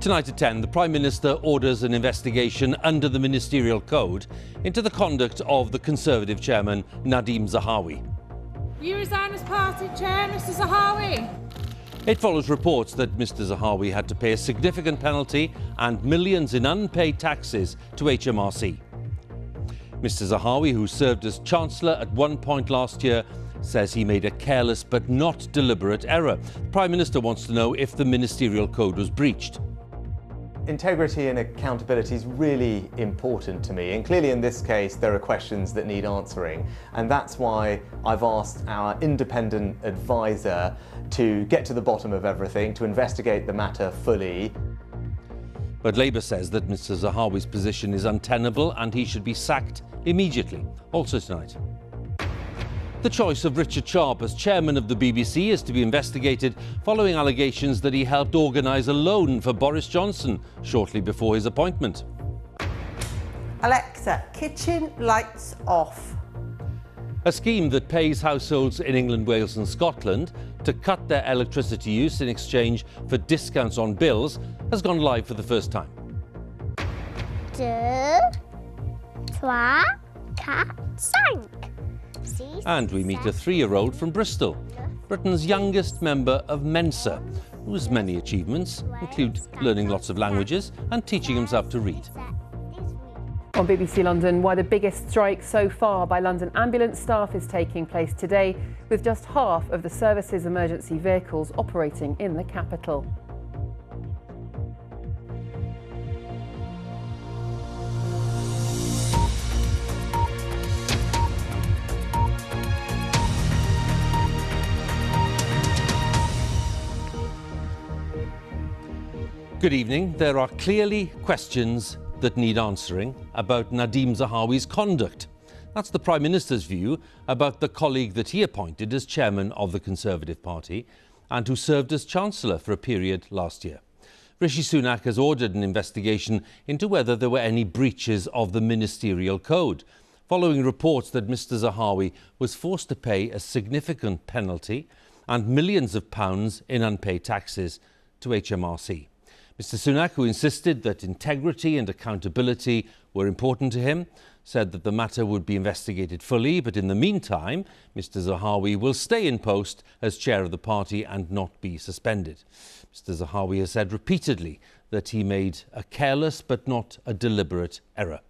Tonight at 10, the Prime Minister orders an investigation under the Ministerial Code into the conduct of the Conservative chairman, Nadeem Zahawi. Will you resign as party chair, Mr Zahawi? It follows reports that Mr Zahawi had to pay a significant penalty and millions in unpaid taxes to HMRC. Mr Zahawi, who served as Chancellor at one point last year, says he made a careless but not deliberate error. The Prime Minister wants to know if the Ministerial Code was breached. Integrity and accountability is really important to me, and clearly in this case there are questions that need answering, and that's why I've asked our independent advisor to get to the bottom of everything, to investigate the matter fully. But Labour says that Mr Zahawi's position is untenable and he should be sacked immediately. Also tonight, the choice of Richard Sharp as chairman of the BBC is to be investigated following allegations that he helped organise a loan for Boris Johnson shortly before his appointment. Alexa, kitchen lights off. A scheme that pays households in England, Wales and Scotland to cut their electricity use in exchange for discounts on bills has gone live for the first time. 2, 3, 4, 5. And we meet a 3-year-old from Bristol, Britain's youngest member of Mensa, whose many achievements include learning lots of languages and teaching himself to read. On BBC London, why the biggest strike so far by London ambulance staff is taking place today, with just half of the service's emergency vehicles operating in the capital. Good evening. There are clearly questions that need answering about Nadeem Zahawi's conduct. That's the Prime Minister's view about the colleague that he appointed as chairman of the Conservative Party and who served as Chancellor for a period last year. Rishi Sunak has ordered an investigation into whether there were any breaches of the Ministerial Code, following reports that Mr Zahawi was forced to pay a significant penalty and millions of pounds in unpaid taxes to HMRC. Mr Sunak, who insisted that integrity and accountability were important to him, said that the matter would be investigated fully, but in the meantime, Mr Zahawi will stay in post as chair of the party and not be suspended. Mr Zahawi has said repeatedly that he made a careless but not a deliberate error.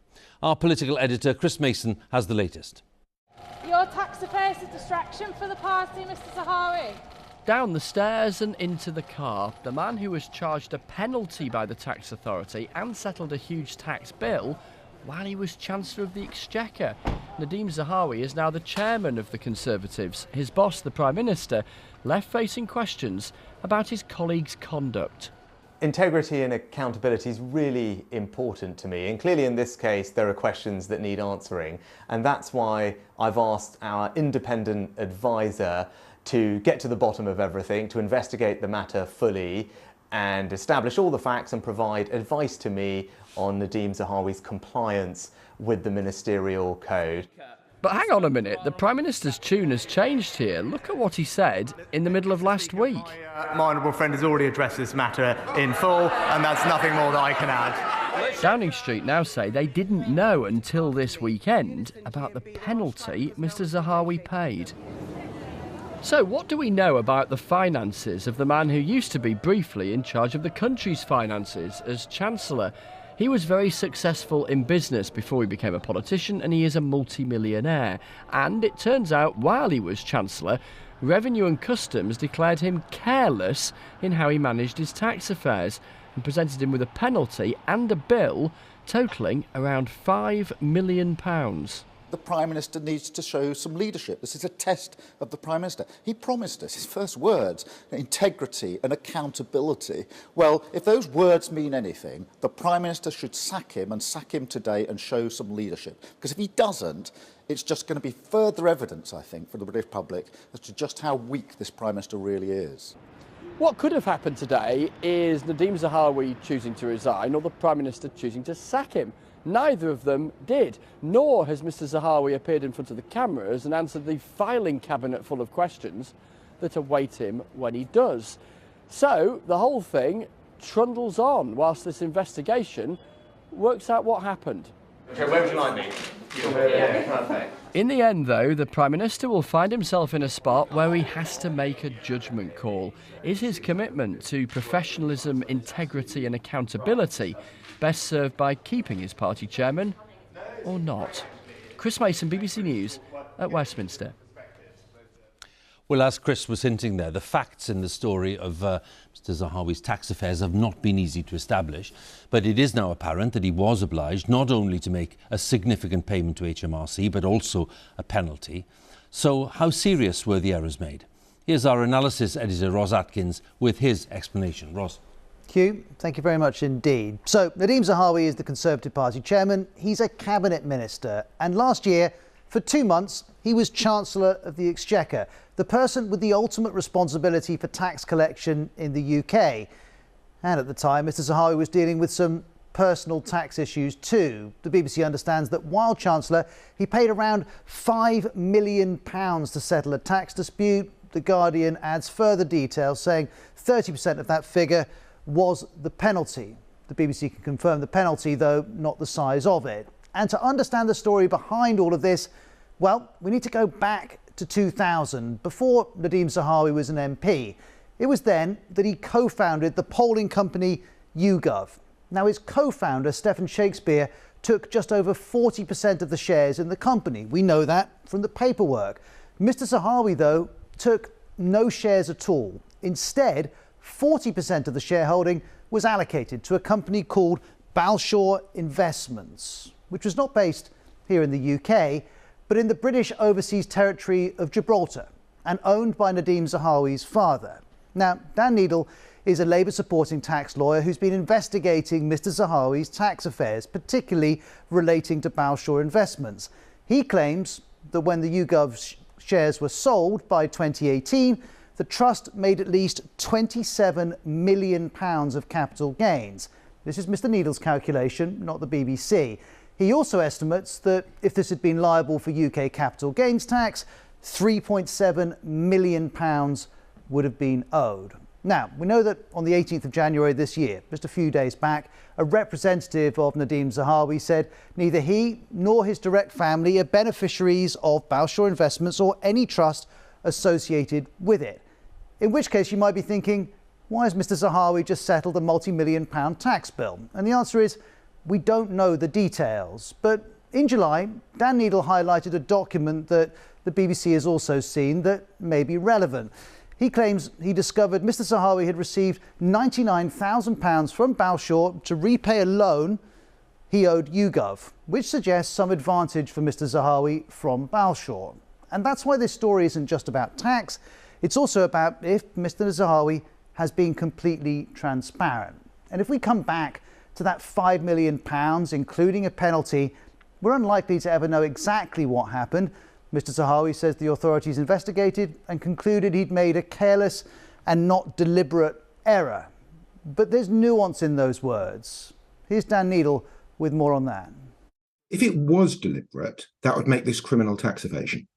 Our political editor, Chris Mason, has the latest. Your tax affair is a distraction for the party, Mr Zahawi. Down the stairs and into the car, the man who was charged a penalty by the tax authority and settled a huge tax bill while he was Chancellor of the Exchequer. Nadeem Zahawi is now the chairman of the Conservatives. His boss, the Prime Minister, left facing questions about his colleague's conduct. Integrity and accountability is really important to me, and clearly in this case there are questions that need answering, and that's why I've asked our independent advisor to get to the bottom of everything, to investigate the matter fully and establish all the facts and provide advice to me on Nadeem Zahawi's compliance with the Ministerial Code. But hang on a minute, the Prime Minister's tune has changed here. Look at what he said in the middle of last week. My honourable friend has already addressed this matter in full, and that's nothing more that I can add. Downing Street now say they didn't know until this weekend about the penalty Mr Zahawi paid. So what do we know about the finances of the man who used to be briefly in charge of the country's finances as Chancellor? He was very successful in business before he became a politician, and he is a multi-millionaire. And it turns out while he was Chancellor, Revenue and Customs declared him careless in how he managed his tax affairs and presented him with a penalty and a bill totalling around £5 million. The Prime Minister needs to show some leadership. This is a test of the Prime Minister. He promised us, his first words, integrity and accountability. Well, if those words mean anything, the Prime Minister should sack him and sack him today and show some leadership. Because if he doesn't, it's just going to be further evidence, I think, for the British public as to just how weak this Prime Minister really is. What could have happened today is Nadeem Zahawi choosing to resign or the Prime Minister choosing to sack him. Neither of them did, nor has Mr Zahawi appeared in front of the cameras and answered the filing cabinet full of questions that await him when he does. So the whole thing trundles on whilst this investigation works out what happened. Okay, where would you like me? Perfect. In the end, though, the Prime Minister will find himself in a spot where he has to make a judgment call. Is his commitment to professionalism, integrity and accountability best served by keeping his party chairman or not? Chris Mason, BBC News at Westminster. Well, as Chris was hinting there, the facts in the story of Mr Zahawi's tax affairs have not been easy to establish, but it is now apparent that he was obliged not only to make a significant payment to HMRC, but also a penalty. So how serious were the errors made? Here's our analysis editor, Ros Atkins, with his explanation. Ros. Huw, thank you very much indeed. So, Nadeem Zahawi is the Conservative Party chairman. He's a cabinet minister, and last year, for 2 months, he was Chancellor of the Exchequer, the person with the ultimate responsibility for tax collection in the UK. And at the time, Mr Zahawi was dealing with some personal tax issues too. The BBC understands that while Chancellor, he paid around £5 million to settle a tax dispute. The Guardian adds further details saying 30% of that figure was the penalty. The BBC can confirm the penalty, though not the size of it. And to understand the story behind all of this, well, we need to go back to 2000, before Nadeem Zahawi was an MP. It was then that he co-founded the polling company YouGov. Now, his co-founder, Stephen Shakespeare, took just over 40% of the shares in the company. We know that from the paperwork. Mr Zahawi, though, took no shares at all. Instead, 40% of the shareholding was allocated to a company called Balshore Investments, which was not based here in the UK, but in the British Overseas Territory of Gibraltar and owned by Nadeem Zahawi's father. Now, Dan Needle is a Labour-supporting tax lawyer who's been investigating Mr Zahawi's tax affairs, particularly relating to Balshore Investments. He claims that when the YouGov shares were sold by 2018, the trust made at least £27 million of capital gains. This is Mr Needle's calculation, not the BBC. He also estimates that if this had been liable for UK capital gains tax, £3.7 million would have been owed. Now, we know that on the 18th of January this year, just a few days back, a representative of Nadeem Zahawi said neither he nor his direct family are beneficiaries of Balshore Investments or any trust associated with it. In which case you might be thinking, why has Mr Zahawi just settled a multi-million-pound tax bill? And the answer is, we don't know the details. But in July, Dan Needle highlighted a document that the BBC has also seen that may be relevant. He claims he discovered Mr Zahawi had received £99,000 from Balshore to repay a loan he owed YouGov, which suggests some advantage for Mr Zahawi from Balshore. And that's why this story isn't just about tax, it's also about if Mr Zahawi has been completely transparent. And if we come back to that £5 million, including a penalty, we're unlikely to ever know exactly what happened. Mr Zahawi says the authorities investigated and concluded he'd made a careless and not deliberate error. But there's nuance in those words. Here's Dan Needle with more on that. If it was deliberate, that would make this criminal tax evasion.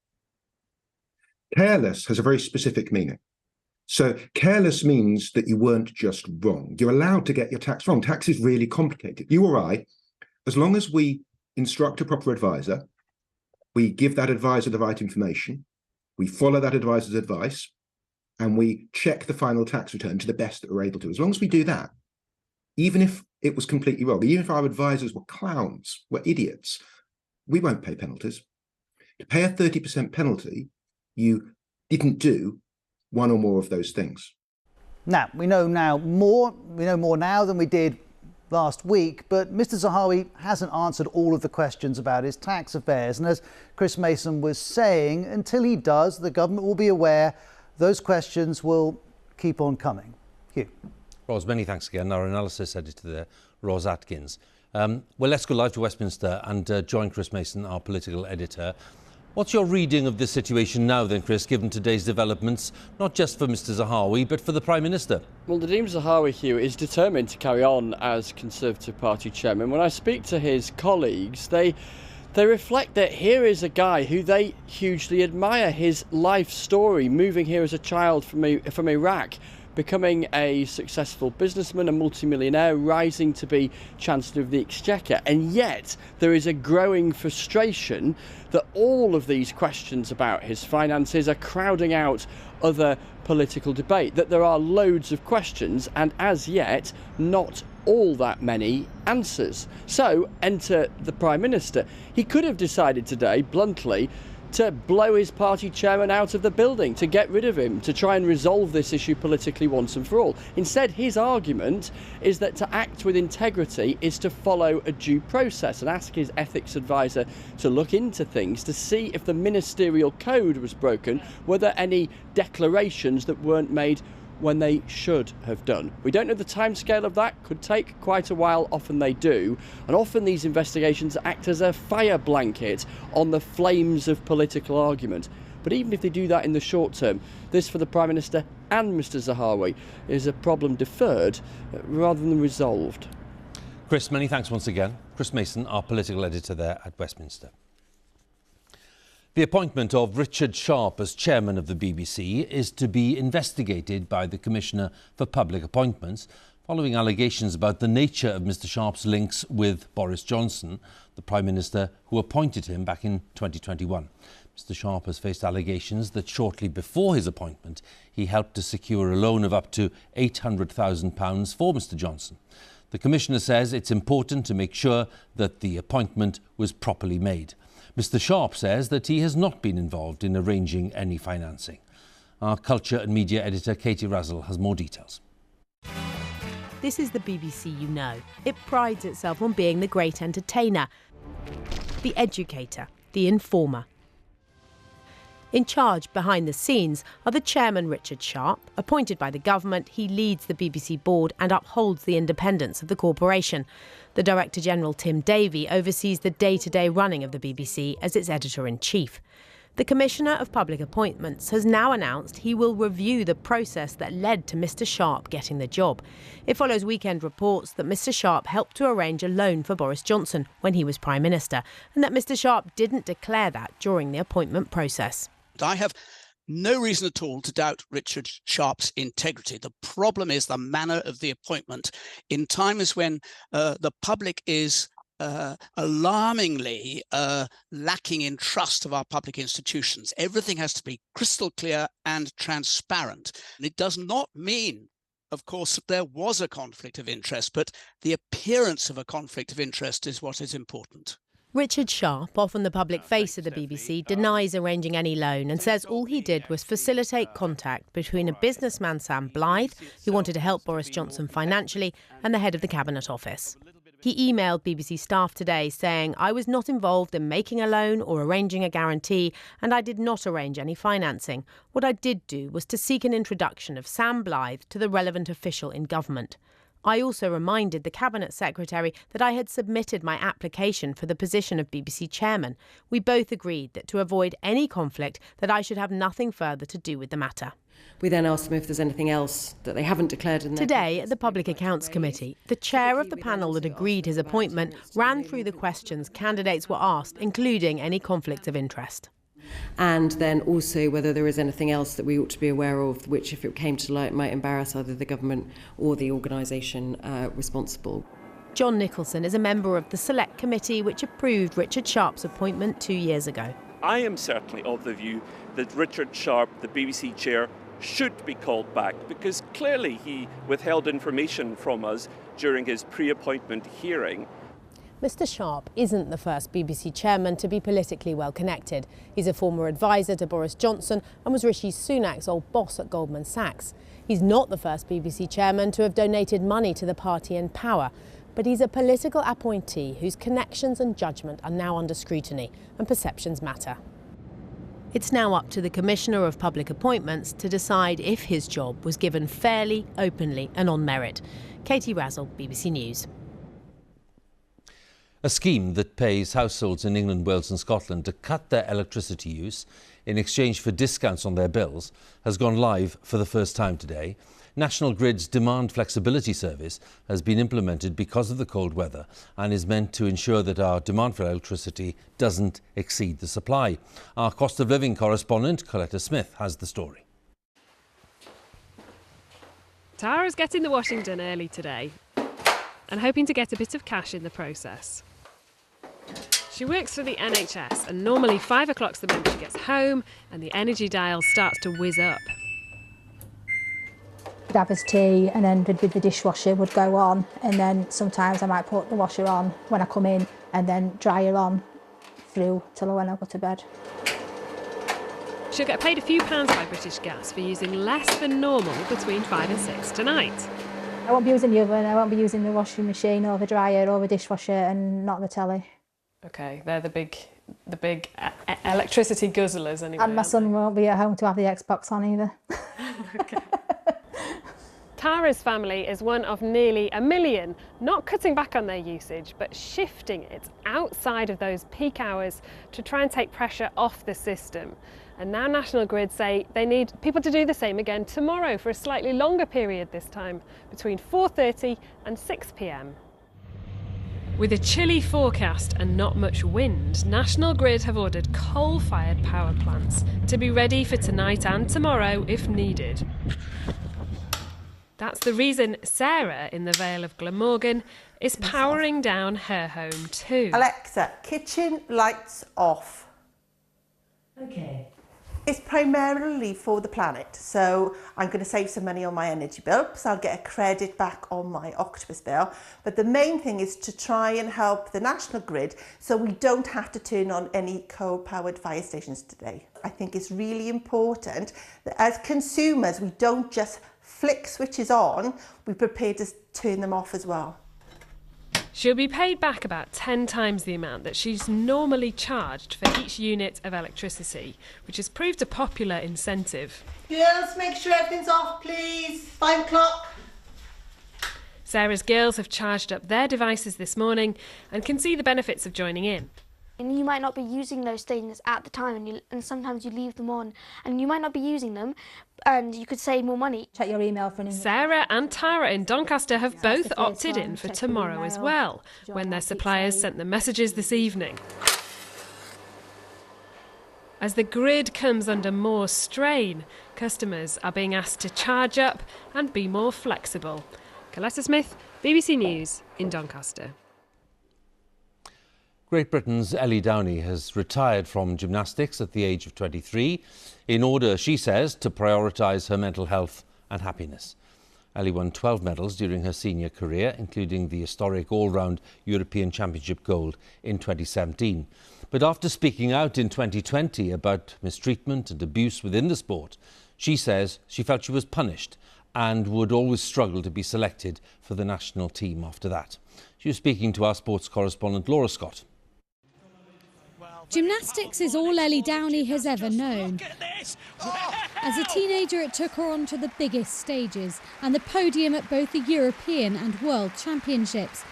Careless has a very specific meaning. So careless means that you weren't just wrong. You're allowed to get your tax wrong. Tax is really complicated. You or I, as long as we instruct a proper advisor, we give that advisor the right information, we follow that advisor's advice, and we check the final tax return to the best that we're able to. As long as we do that, even if it was completely wrong, even if our advisors were clowns, were idiots, we won't pay penalties. To pay a 30% penalty, you didn't do one or more of those things. Now, we know more now than we did last week, but Mr Zahawi hasn't answered all of the questions about his tax affairs. And as Chris Mason was saying, until he does, the government will be aware those questions will keep on coming. Huw. Ros, many thanks again. Our analysis editor there, Ros Atkins. Well, let's go live to Westminster and join Chris Mason, our political editor. What's your reading of this situation now then, Chris, given today's developments, not just for Mr Zahawi, but for the Prime Minister? Well, Nadeem Zahawi, Huw, is determined to carry on as Conservative Party chairman. When I speak to his colleagues, they reflect that here is a guy who they hugely admire. His life story, moving here as a child from Iraq, becoming a successful businessman, a multimillionaire, rising to be Chancellor of the Exchequer. And yet there is a growing frustration that all of these questions about his finances are crowding out other political debate, that there are loads of questions and as yet not all that many answers. So enter the Prime Minister. He could have decided today, bluntly, to blow his party chairman out of the building, to get rid of him, to try and resolve this issue politically once and for all. Instead, his argument is that to act with integrity is to follow a due process and ask his ethics advisor to look into things to see if the ministerial code was broken, were there any declarations that weren't made when they should have done. We don't know the timescale of that, could take quite a while, often they do, and often these investigations act as a fire blanket on the flames of political argument. But even if they do that in the short term, this for the Prime Minister and Mr Zahawi is a problem deferred rather than resolved. Chris, many thanks once again. Chris Mason, our political editor there at Westminster. The appointment of Richard Sharp as chairman of the BBC is to be investigated by the Commissioner for Public Appointments following allegations about the nature of Mr Sharp's links with Boris Johnson, the Prime Minister who appointed him back in 2021. Mr Sharp has faced allegations that shortly before his appointment he helped to secure a loan of up to £800,000 for Mr Johnson. The Commissioner says it's important to make sure that the appointment was properly made. Mr Sharp says that he has not been involved in arranging any financing. Our culture and media editor Katie Razzle has more details. This is the BBC you know. It prides itself on being the great entertainer, the educator, the informer. In charge behind the scenes are the chairman Richard Sharp. Appointed by the government, he leads the BBC board and upholds the independence of the corporation. The Director General Tim Davie oversees the day-to-day running of the BBC as its editor-in-chief. The Commissioner of Public Appointments has now announced he will review the process that led to Mr Sharp getting the job. It follows weekend reports that Mr Sharp helped to arrange a loan for Boris Johnson when he was Prime Minister, and that Mr Sharp didn't declare that during the appointment process. I have no reason at all to doubt Richard Sharp's integrity. The problem is the manner of the appointment in times when the public is alarmingly lacking in trust of our public institutions. Everything has to be crystal clear and transparent. And it does not mean, of course, that there was a conflict of interest, but the appearance of a conflict of interest is what is important. Richard Sharp, often the public face of the BBC, denies arranging any loan and says all he did was facilitate contact between a businessman, Sam Blythe, who wanted to help Boris Johnson financially, and the head of the Cabinet Office. He emailed BBC staff today saying, "I was not involved in making a loan or arranging a guarantee, and I did not arrange any financing. What I did do was to seek an introduction of Sam Blythe to the relevant official in government. I also reminded the Cabinet Secretary that I had submitted my application for the position of BBC chairman. We both agreed that to avoid any conflict that I should have nothing further to do with the matter." We then asked them if there's anything else that they haven't declared in their... Today, at the Public Accounts Committee, the chair of the panel that agreed his appointment ran through the questions candidates were asked, including any conflicts of interest. And then also whether there is anything else that we ought to be aware of, which, if it came to light, might embarrass either the government or the organisation responsible. John Nicholson is a member of the Select Committee which approved Richard Sharp's appointment 2 years ago. I am certainly of the view that Richard Sharp, the BBC chair, should be called back because clearly he withheld information from us during his pre-appointment hearing. Mr Sharp isn't the first BBC chairman to be politically well connected. He's a former advisor to Boris Johnson and was Rishi Sunak's old boss at Goldman Sachs. He's not the first BBC chairman to have donated money to the party in power, but he's a political appointee whose connections and judgment are now under scrutiny, and perceptions matter. It's now up to the Commissioner of Public Appointments to decide if his job was given fairly, openly and on merit. Katie Razzle, BBC News. A scheme that pays households in England, Wales and Scotland to cut their electricity use in exchange for discounts on their bills has gone live for the first time today. National Grid's demand flexibility service has been implemented because of the cold weather and is meant to ensure that our demand for electricity doesn't exceed the supply. Our cost of living correspondent, Coletta Smith, has the story. Tara's getting the washing done early today and hoping to get a bit of cash in the process. She works for the NHS and normally 5 o'clock's the moment she gets home and the energy dial starts to whiz up. We'd have his tea and then the dishwasher would go on, and then sometimes I might put the washer on when I come in and then dry her on through till when I go to bed. She'll get paid a few pounds by British Gas for using less than normal between 5 and 6 tonight. I won't be using the oven, I won't be using the washing machine or the dryer or the dishwasher, and not the telly. OK, they're the big electricity guzzlers anyway. And my son won't be at home to have the Xbox on either. Okay. Tara's family is one of nearly 1 million, not cutting back on their usage, but shifting it outside of those peak hours to try and take pressure off the system. And now National Grid say they need people to do the same again tomorrow for a slightly longer period this time, between 4:30 and 6 p.m. With a chilly forecast and not much wind, National Grid have ordered coal-fired power plants to be ready for tonight and tomorrow if needed. That's the reason Sarah in the Vale of Glamorgan is powering down her home too. Alexa, kitchen lights off. Okay. It's primarily for the planet, so I'm going to save some money on my energy bill, so I'll get a credit back on my Octopus bill. But the main thing is to try and help the National Grid so we don't have to turn on any coal-powered fire stations today. I think it's really important that as consumers we don't just flick switches on, we're prepared to turn them off as well. She'll be paid back about 10 times the amount that she's normally charged for each unit of electricity, which has proved a popular incentive. Girls, make sure everything's off, please. 5 o'clock. Sarah's girls have charged up their devices this morning and can see the benefits of joining in. And you might not be using those stations at the time, and sometimes you leave them on and you might not be using them, and you could save more money. Check your email for an email. Sarah and Tara in Doncaster have both opted in for tomorrow as well, when their suppliers sent them messages this evening. As the grid comes under more strain, customers are being asked to charge up and be more flexible. Coletta Smith, BBC News in Doncaster. Great Britain's Ellie Downey has retired from gymnastics at the age of 23 in order, she says, to prioritise her mental health and happiness. Ellie won 12 medals during her senior career, including the historic all-round European Championship gold in 2017. But after speaking out in 2020 about mistreatment and abuse within the sport, she says she felt she was punished and would always struggle to be selected for the national team after that. She was speaking to our sports correspondent Laura Scott. Gymnastics is all Ellie Downey has ever known. As a teenager, it took her on to the biggest stages and the podium at both the European and World Championships.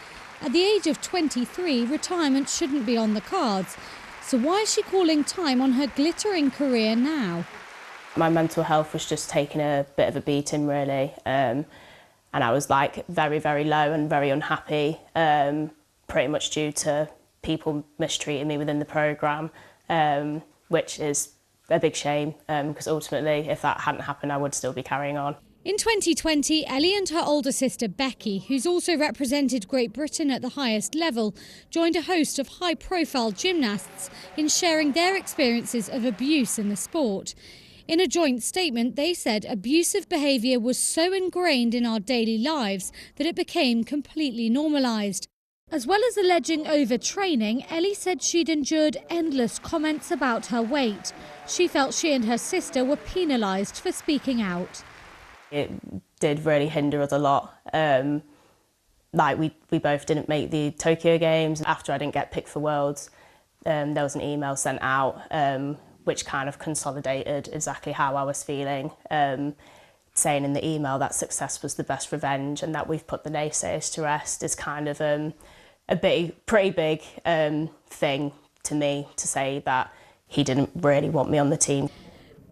At the age of 23, retirement shouldn't be on the cards. So why is she calling time on her glittering career now? My mental health was just taking a bit of a beating, really. And I was very, very low and very unhappy, pretty much due to people mistreating me within the programme, which is a big shame, because ultimately, if that hadn't happened, I would still be carrying on. In 2020, Ellie and her older sister Becky, who's also represented Great Britain at the highest level, joined a host of high-profile gymnasts in sharing their experiences of abuse in the sport. In a joint statement, they said abusive behaviour was so ingrained in our daily lives that it became completely normalised. As well as alleging overtraining, Ellie said she'd endured endless comments about her weight. She felt she and her sister were penalised for speaking out. It did really hinder us a lot. We both didn't make the Tokyo Games. After I didn't get picked for Worlds, there was an email sent out which kind of consolidated exactly how I was feeling, saying in the email that success was the best revenge and that we've put the naysayers to rest is kind of pretty big thing to me to say that he didn't really want me on the team.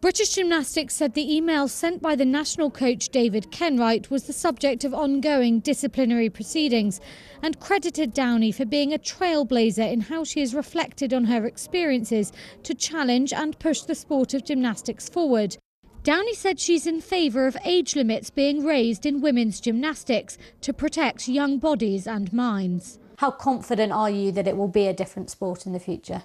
British Gymnastics said the email sent by the national coach David Kenwright was the subject of ongoing disciplinary proceedings and credited Downey for being a trailblazer in how she has reflected on her experiences to challenge and push the sport of gymnastics forward. Downey said she's in favour of age limits being raised in women's gymnastics to protect young bodies and minds. How confident are you that it will be a different sport in the future?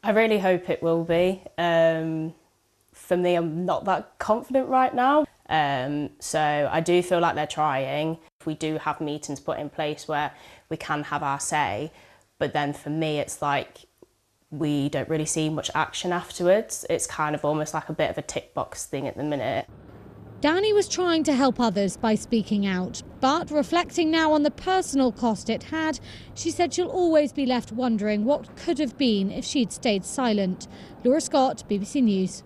I really hope it will be. For me, I'm not that confident right now. So I do feel like they're trying. We do have meetings put in place where we can have our say, but then for me it's like we don't really see much action afterwards. It's kind of almost like a bit of a tick box thing at the minute. Downey was trying to help others by speaking out, but reflecting now on the personal cost it had, she said she'll always be left wondering what could have been if she'd stayed silent. Laura Scott, BBC News.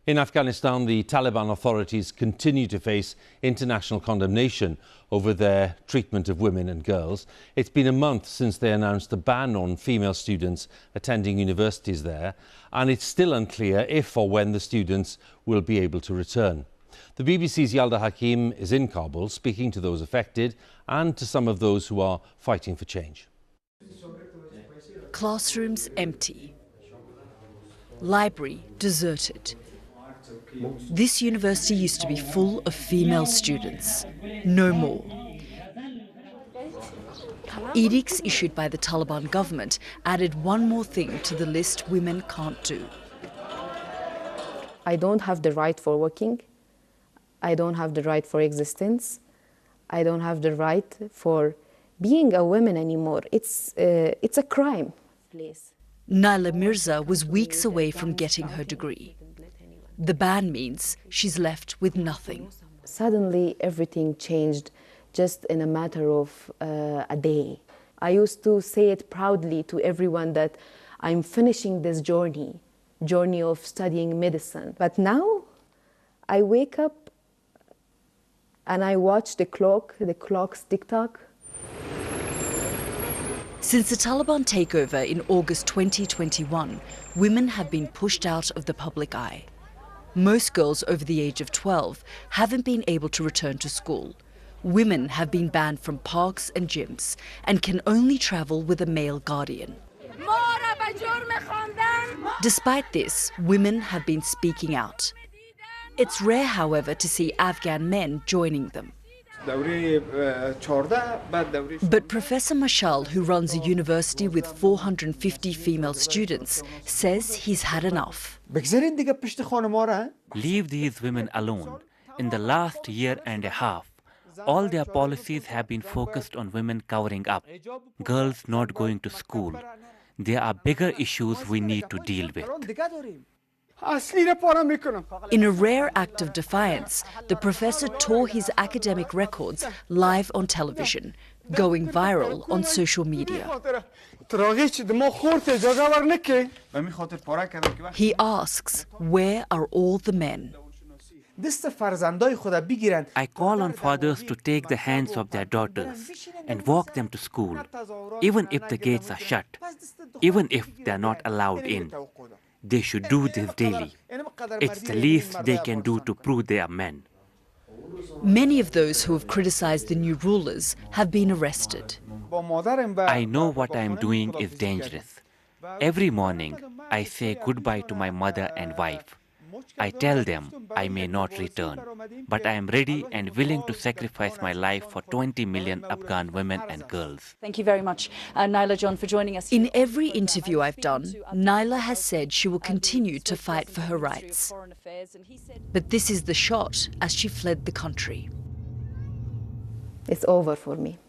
In Afghanistan, the Taliban authorities continue to face international condemnation over their treatment of women and girls. It's been a month since they announced a ban on female students attending universities there, and it's still unclear if or when the students will be able to return. The BBC's Yalda Hakim is in Kabul, speaking to those affected and to some of those who are fighting for change. Classrooms empty. Library deserted. This university used to be full of female students. No more. Edicts issued by the Taliban government added one more thing to the list women can't do. I don't have the right for working. I don't have the right for existence. I don't have the right for being a woman anymore. It's a crime. Please. Naila Mirza was weeks away from getting her degree. The ban means she's left with nothing. Suddenly everything changed just in a matter of a day. I used to say it proudly to everyone that I'm finishing this journey of studying medicine. But now I wake up and I watch the clock's tick-tock. Since the Taliban takeover in August 2021, women have been pushed out of the public eye. Most girls over the age of 12 haven't been able to return to school. Women have been banned from parks and gyms and can only travel with a male guardian. Despite this, women have been speaking out. It's rare, however, to see Afghan men joining them. But Professor Mashal, who runs a university with 450 female students, says he's had enough. Leave these women alone. In the last year and a half, all their policies have been focused on women covering up, girls not going to school. There are bigger issues we need to deal with. In a rare act of defiance, the professor tore his academic records live on television, going viral on social media. He asks, where are all the men? I call on fathers to take the hands of their daughters and walk them to school, even if the gates are shut, even if they are not allowed in. They should do this daily. It's the least they can do to prove they are men. Many of those who have criticized the new rulers have been arrested. I know what I am doing is dangerous. Every morning, I say goodbye to my mother and wife. I tell them I may not return, but I am ready and willing to sacrifice my life for 20 million Afghan women and girls. Thank you very much, Naila John, for joining us. In every interview I've done, Naila has said she will continue to fight for her rights. But this is the shot as she fled the country. It's over for me.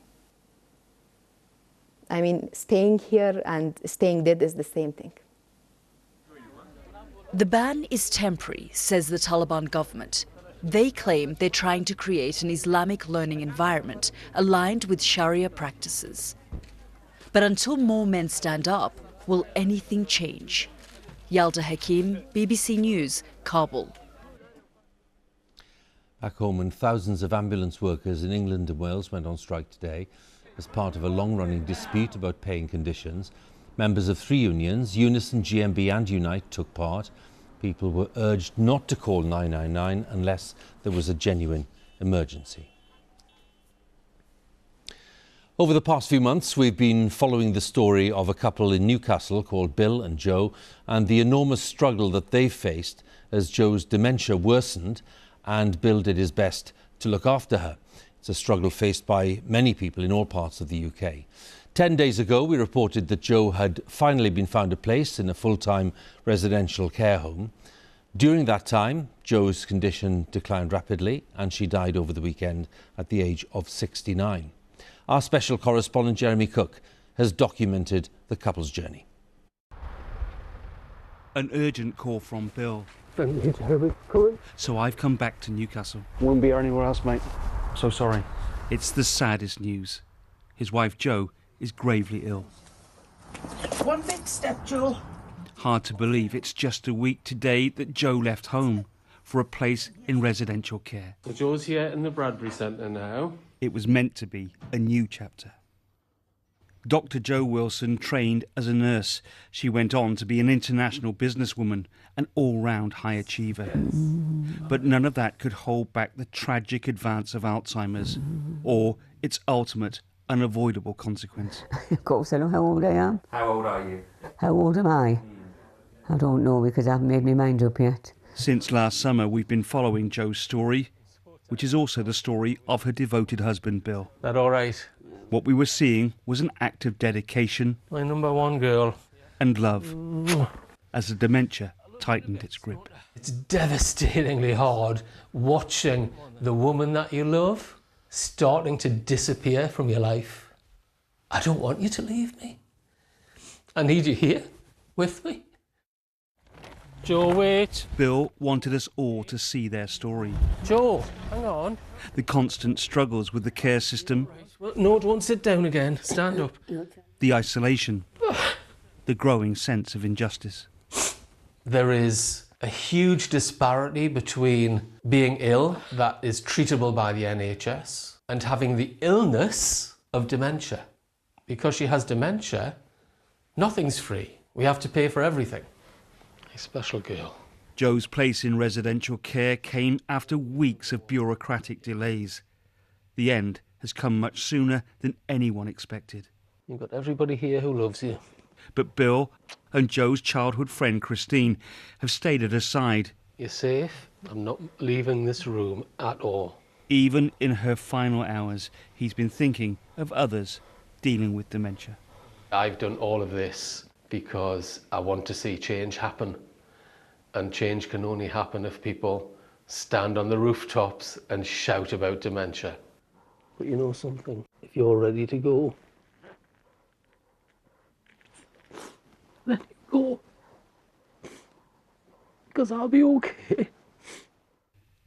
I mean, staying here and staying dead is the same thing. The ban is temporary, says the Taliban government. They claim they're trying to create an Islamic learning environment aligned with Sharia practices. But until more men stand up, will anything change? Yalda Hakim, BBC News, Kabul. Back home, and thousands of ambulance workers in England and Wales went on strike today as part of a long-running dispute about pay and conditions. Members of 3 unions, Unison, GMB and Unite, took part. People were urged not to call 999 unless there was a genuine emergency. Over the past few months, we've been following the story of a couple in Newcastle called Bill and Joe and the enormous struggle that they've faced as Joe's dementia worsened and Bill did his best to look after her. It's a struggle faced by many people in all parts of the UK. 10 days ago, we reported that Joe had finally been found a place in a full-time residential care home. During that time, Joe's condition declined rapidly and she died over the weekend at the age of 69. Our special correspondent, Jeremy Cook, has documented the couple's journey. An urgent call from Bill. Coming. So I've come back to Newcastle. Won't be anywhere else, mate. So sorry. It's the saddest news. His wife, Jo, is gravely ill. One big step, Joe. Hard to believe it's just a week today that Jo left home for a place in residential care. So Joe's here in the Bradbury Centre now. It was meant to be a new chapter. Dr. Jo Wilson trained as a nurse. She went on to be an international businesswoman, an all-round high achiever. But none of that could hold back the tragic advance of Alzheimer's or its ultimate unavoidable consequence. Of course, I know how old I am. How old are you? How old am I? I don't know because I haven't made my mind up yet. Since last summer, we've been following Jo's story, which is also the story of her devoted husband, Bill. That all right? What we were seeing was an act of dedication. My number one girl. And love, as the dementia tightened its grip. It's devastatingly hard watching the woman that you love starting to disappear from your life. I don't want you to leave me. I need you here with me. Joe, wait. Bill wanted us all to see their story. Joe, hang on. The constant struggles with the care system. Well, no, don't sit down again. Stand up. The isolation. The growing sense of injustice. There is a huge disparity between being ill that is treatable by the NHS and having the illness of dementia. Because she has dementia, nothing's free. We have to pay for everything. A special girl. Jo's place in residential care came after weeks of bureaucratic delays. The end has come much sooner than anyone expected. You've got everybody here who loves you. But Bill and Jo's childhood friend Christine have stayed at her side. You're safe. I'm not leaving this room at all. Even in her final hours, he's been thinking of others dealing with dementia. I've done all of this because I want to see change happen. And change can only happen if people stand on the rooftops and shout about dementia. But you know something? If you're ready to go, let it go. Because I'll be okay.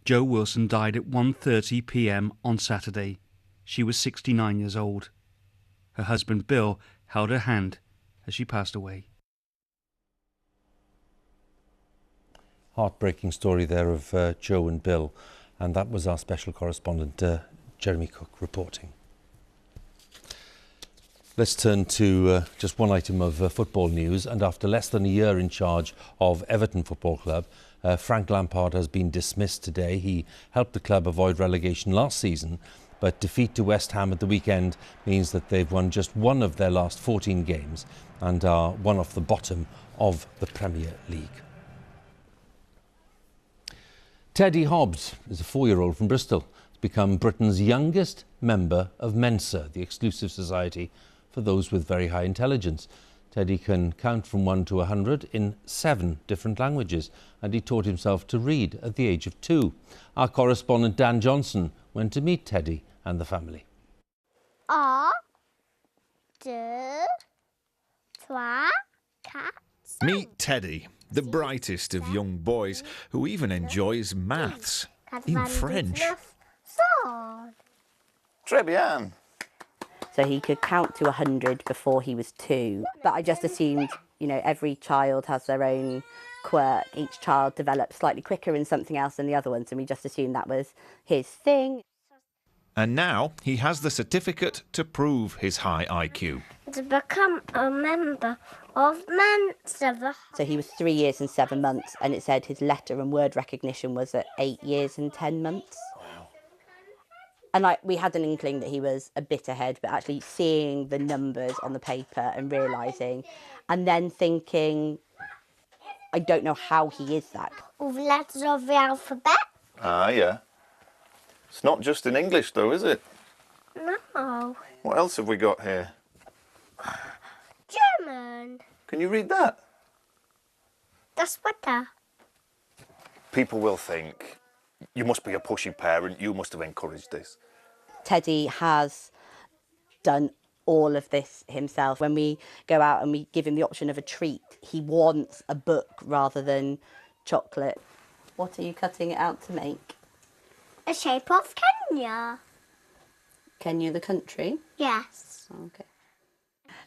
Jo Wilson died at 1:30 p.m. on Saturday. She was 69 years old. Her husband Bill held her hand as she passed away. Heartbreaking story there of Jo and Bill, and that was our special correspondent Jeremy Cook reporting. Let's turn to just one item of football news, and after less than a year in charge of Everton Football Club, Frank Lampard has been dismissed today. He helped the club avoid relegation last season, but defeat to West Ham at the weekend means that they've won just one of their last 14 games and are one off the bottom of the Premier League. Teddy Hobbs is a 4-year-old from Bristol. He's become Britain's youngest member of Mensa, the exclusive society for those with very high intelligence. Teddy can count from 1 to 100 in 7 different languages, and he taught himself to read at the age of 2. Our correspondent Dan Johnson went to meet Teddy and the family. 1, 2, 3, 4. Meet Teddy, the brightest of young boys who even enjoys maths in French. Très bien. So he could count to 100 before he was 2. But I just assumed, you know, every child has their own quirk. Each child develops slightly quicker in something else than the other ones, and we just assumed that was his thing. And now he has the certificate to prove his high IQ. To become a member of Mensa. So he was 3 years and 7 months, and it said his letter and word recognition was at 8 years and 10 months. And we had an inkling that he was a bit ahead, but actually seeing the numbers on the paper and realising, and then thinking, I don't know how he is that. All the letters of the alphabet? Ah, yeah. It's not just in English, though, is it? No. What else have we got here? German. Can you read that? Das Wetter. People will think, you must be a pushy parent, you must have encouraged this. Teddy has done all of this himself. When we go out and we give him the option of a treat, he wants a book rather than chocolate. What are you cutting it out to make? A shape of Kenya. Kenya, the country? Yes. Okay.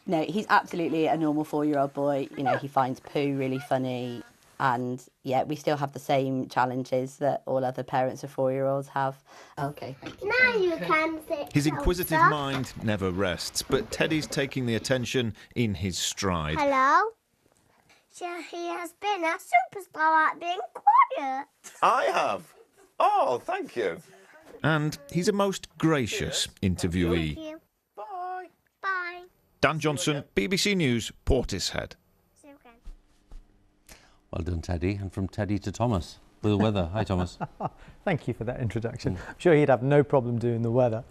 No, he's absolutely a normal 4-year-old boy. You know, he finds poo really funny. And yeah, we still have the same challenges that all other parents of 4-year-olds have. Okay. Now you can sit. His inquisitive mind never rests, but Teddy's taking the attention in his stride. Hello? So he has been a superstar at being quiet. I have. Oh, thank you. And he's a most gracious interviewee. Thank you. Bye. Bye. Dan Johnson, BBC News, Portishead. Well done, Teddy. And from Teddy to Thomas with the weather. Hi, Thomas. Thank you for that introduction. I'm sure he'd have no problem doing the weather.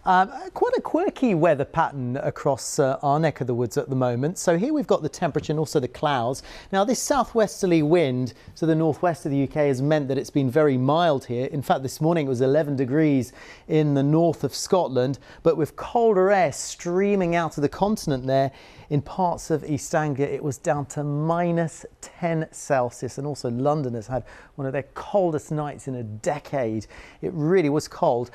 Quite a quirky weather pattern across our neck of the woods at the moment. So here we've got the temperature and also the clouds. Now this southwesterly wind to the northwest of the UK has meant that it's been very mild here. In fact, this morning it was 11 degrees in the north of Scotland, but with colder air streaming out of the continent there, in parts of East Anglia, it was down to -10 Celsius. And also London has had one of their coldest nights in a decade. It really was cold.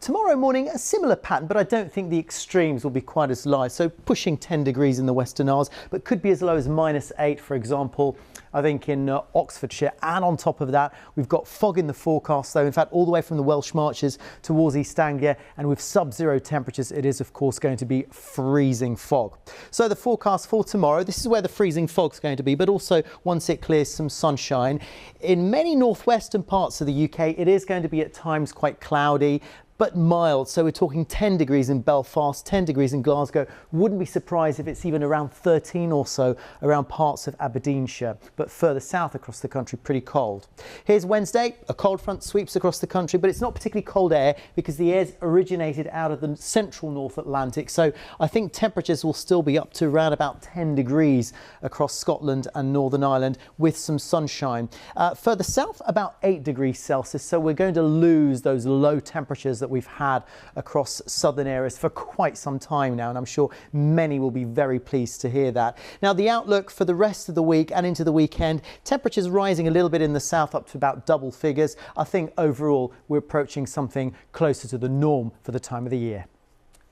Tomorrow morning, a similar pattern, but I don't think the extremes will be quite as light. So pushing 10 degrees in the Western Isles, but could be as low as -8, for example, I think in Oxfordshire. And on top of that, we've got fog in the forecast, though. In fact, all the way from the Welsh Marches towards East Anglia, and with sub-zero temperatures, it is, of course, going to be freezing fog. So the forecast for tomorrow, this is where the freezing fog's going to be, but also once it clears, some sunshine. In many northwestern parts of the UK, it is going to be at times quite cloudy, but mild. So we're talking 10 degrees in Belfast, 10 degrees in Glasgow. Wouldn't be surprised if it's even around 13 or so around parts of Aberdeenshire, but further south across the country, pretty cold. Here's Wednesday. A cold front sweeps across the country, but it's not particularly cold air because the air's originated out of the central North Atlantic. So I think temperatures will still be up to around about 10 degrees across Scotland and Northern Ireland with some sunshine. Further south, about 8 degrees Celsius. So we're going to lose those low temperatures that we've had across southern areas for quite some time now, and I'm sure many will be very pleased to hear that. Now the outlook for the rest of the week and into the weekend, temperatures rising a little bit in the south up to about double figures. I think overall we're approaching something closer to the norm for the time of the year.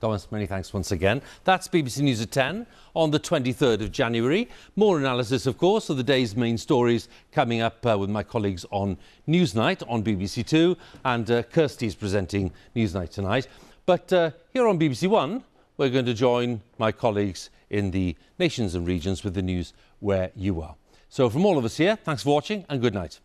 Thomas, many thanks once again. That's BBC News at 10 on the 23rd of January. More analysis, of course, of the day's main stories coming up with my colleagues on Newsnight on BBC Two, and Kirsty's presenting Newsnight tonight. But here on BBC One, we're going to join my colleagues in the nations and regions with the news where you are. So from all of us here, thanks for watching and good night.